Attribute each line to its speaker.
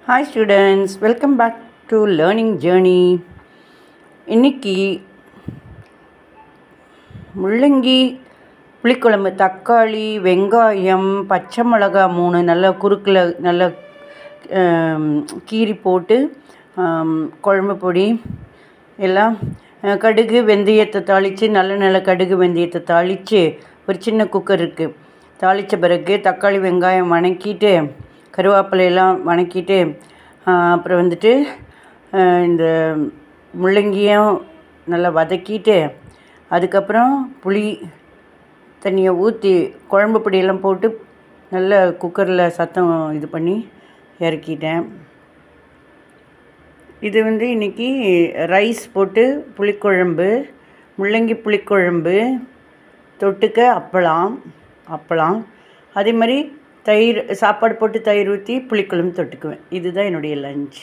Speaker 1: Hi students, welcome back to Learning Journey. இன்னைக்கு முள்ளங்கி புளிக்குழம்பு, தக்காளி, வெங்காயம், பச்சை மிளகா 3 நல்லா குறுக்கில் நல்லா கீறி போட்டு குழம்பு பொடி எல்லாம் கடுகு வெந்தயத்தை தாளித்து நல்ல கடுகு வெந்தயத்தை தாளித்து ஒரு சின்ன குக்கர் இருக்குது. தாளித்த பிறகு தக்காளி வெங்காயம் வணக்கிட்டு கருவேப்பிலையெல்லாம் வணக்கிட்டு அப்புறம் வந்துட்டு இந்த முள்ளங்கியும் நல்லா வதக்கிட்டு அதுக்கப்புறம் புளி தண்ணியை ஊற்றி குழம்பு பொடியெல்லாம் போட்டு நல்ல குக்கரில் சத்தம் இது பண்ணி இறக்கிட்டேன். இது இன்றைக்கி ரைஸ் போட்டு புளிக்குழம்பு, முள்ளங்கி புளிக்குழம்பு, தொட்டுக்க அப்பளம் அதே மாதிரி தயிர் சாப்பாடு போட்டு தயிர் ஊற்றி புளிக்குழம்பு தொட்டுக்குவேன். இதுதான் என்னுடைய லஞ்ச்.